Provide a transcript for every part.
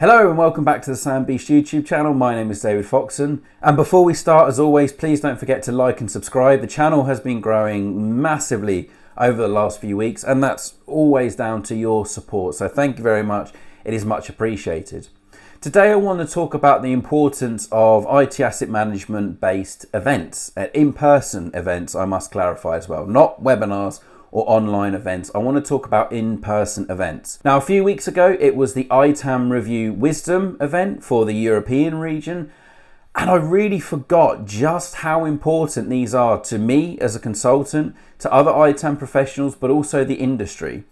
Hello and welcome back to the Sam Beast YouTube channel. My name is David Foxen, and before we start, as always, please don't forget to like and subscribe. The channel has been growing massively over the last few weeks, and that's always down to your support, so thank you very much. It is much appreciated. Today I want to talk about the importance of IT asset management based events, in-person events, I must clarify as well, not webinars or online events. I want to talk about in-person events. Now, a few weeks ago, it was the ITAM Review Wisdom event for the European region, and I really forgot just how important these are to me as a consultant, to other ITAM professionals, but also the industry.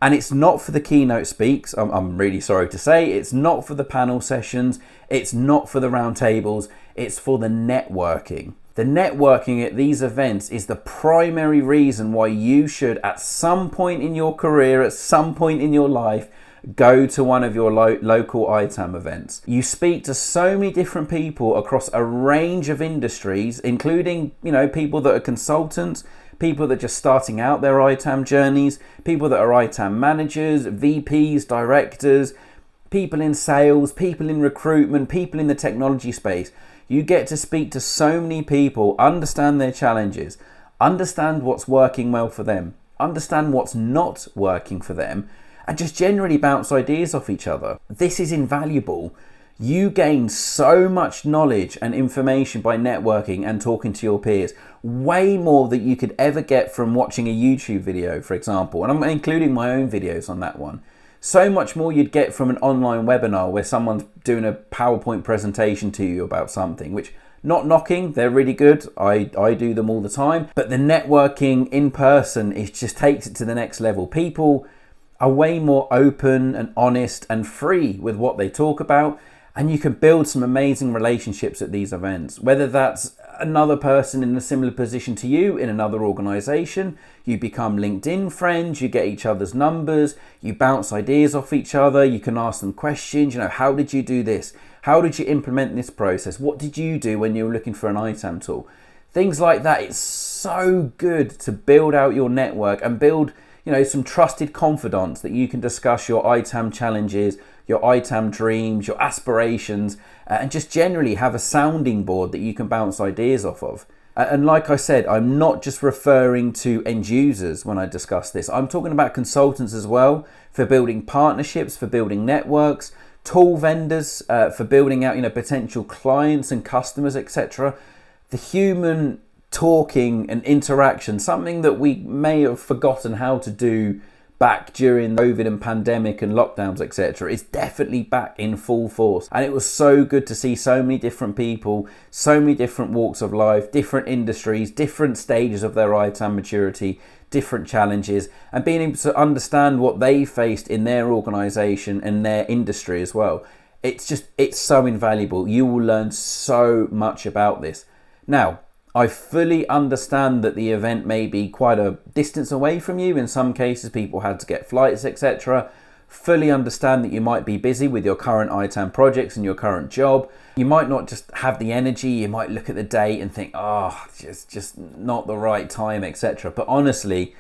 And it's not for the keynote speaks, I'm really sorry to say, it's not for the panel sessions, it's not for the roundtables, it's for the networking. The networking at these events is the primary reason why you should, at some point in your career, at some point in your life, go to one of your local ITAM events. You speak to so many different people across a range of industries, including, people that are consultants, people that are just starting out their ITAM journeys, people that are ITAM managers, VPs, directors, people in sales, people in recruitment, people in the technology space. You get to speak to so many people, understand their challenges, understand what's working well for them, understand what's not working for them, and just generally bounce ideas off each other. This is invaluable. You gain so much knowledge and information by networking and talking to your peers, way more than you could ever get from watching a YouTube video, for example, and I'm including my own videos on that one. So much more you'd get from an online webinar where someone's doing a PowerPoint presentation to you about something, which, not knocking, they're really good. I do them all the time. But the networking in person, it just takes it to the next level. People are way more open and honest and free with what they talk about. And you can build some amazing relationships at these events, whether that's another person in a similar position to you in another organization. You become LinkedIn friends, you get each other's numbers, you bounce ideas off each other, you can ask them questions, how did you do this? How did you implement this process? What did you do when you were looking for an ITAM tool? Things like that. It's so good to build out your network and build some trusted confidants that you can discuss your ITAM challenges, your ITAM dreams, your aspirations, and just generally have a sounding board that you can bounce ideas off of. And like I said, I'm not just referring to end users when I discuss this. I'm talking about consultants as well, for building partnerships, for building networks, tool vendors, for building out potential clients and customers, etc. The human talking and interaction, something that we may have forgotten how to do back during COVID and pandemic and lockdowns, etc., is definitely back in full force. And it was so good to see so many different people, so many different walks of life, different industries, different stages of their ITAM maturity, different challenges, and being able to understand what they faced in their organization and their industry as well. It's so invaluable. You will learn so much about this. Now, I fully understand that the event may be quite a distance away from you. In some cases, people had to get flights, etc. Fully understand that you might be busy with your current ITAM projects and your current job. You might not just have the energy. You might look at the date and think, just not the right time, etc. But honestly,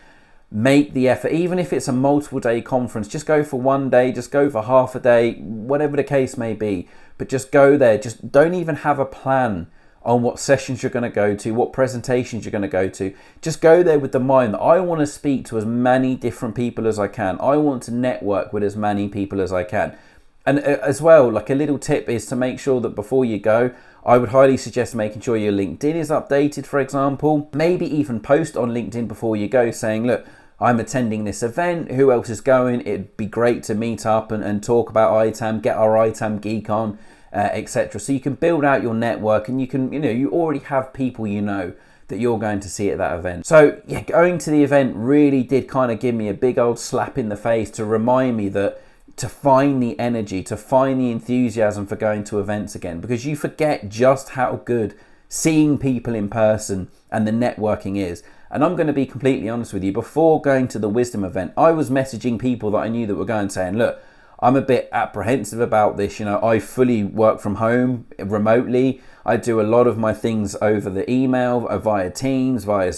make the effort. Even if it's a multiple day conference, just go for one day, just go for half a day, whatever the case may be. But just go there. Just don't even have a plan on what sessions you're going to go to, what presentations you're going to go to. Just go there with the mind that I want to speak to as many different people as I can. I want to network with as many people as I can. And as well, like a little tip is to make sure that before you go, I would highly suggest making sure your LinkedIn is updated, for example. Maybe even post on LinkedIn before you go saying, look, I'm attending this event, who else is going? It'd be great to meet up and talk about ITAM, get our ITAM geek on, etc. So you can build out your network, and you can, you already have people that you're going to see at that event. So yeah, going to the event really did kind of give me a big old slap in the face to remind me that to find the energy, to find the enthusiasm for going to events again, because you forget just how good seeing people in person and the networking is. And I'm going to be completely honest with you, before going to the Wisdom event, I was messaging people that I knew that were going, saying, look, I'm a bit apprehensive about this. I fully work from home remotely. I do a lot of my things over the email, via Teams, via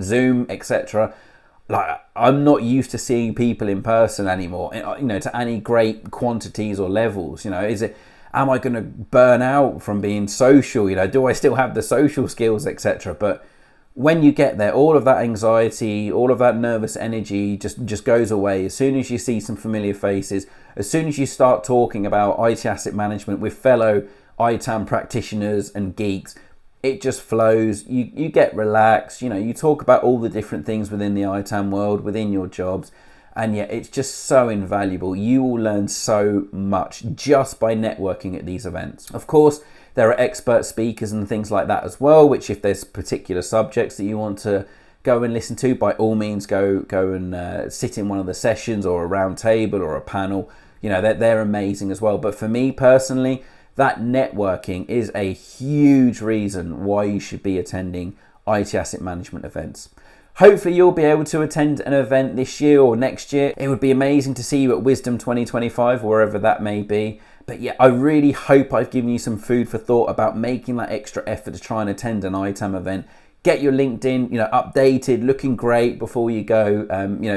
Zoom, etc. like, I'm not used to seeing people in person anymore, to any great quantities or levels. Am I going to burn out from being social? Do I still have the social skills, etc.? But when you get there, all of that anxiety, all of that nervous energy just goes away. As soon as you see some familiar faces, as soon as you start talking about IT asset management with fellow ITAM practitioners and geeks, it just flows. You get relaxed. You talk about all the different things within the ITAM world, within your jobs, and yeah, it's just so invaluable. You will learn so much just by networking at these events. Of course, there are expert speakers and things like that as well, which if there's particular subjects that you want to go and listen to, by all means go and sit in one of the sessions or a round table or a panel. They're amazing as well. But for me personally, that networking is a huge reason why you should be attending IT asset management events. Hopefully you'll be able to attend an event this year or next year. It would be amazing to see you at Wisdom 2025, wherever that may be. But yeah, I really hope I've given you some food for thought about making that extra effort to try and attend an ITAM event. Get your LinkedIn, updated, looking great before you go,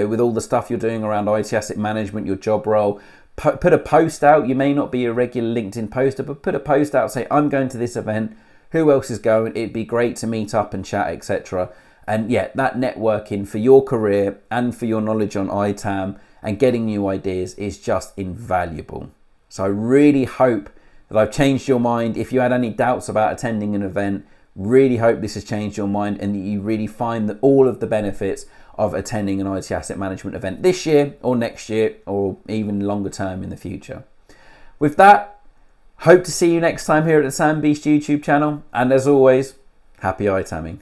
with all the stuff you're doing around IT asset management, your job role. Put a post out. You may not be a regular LinkedIn poster, but put a post out, say, I'm going to this event. Who else is going? It'd be great to meet up and chat, etc. And yeah, that networking for your career and for your knowledge on ITAM and getting new ideas is just invaluable. So I really hope that I've changed your mind. If you had any doubts about attending an event, really hope this has changed your mind and that you really find that all of the benefits of attending an IT asset management event this year or next year or even longer term in the future. With that, hope to see you next time here at the Sam Beast YouTube channel. And as always, happy ITAMing.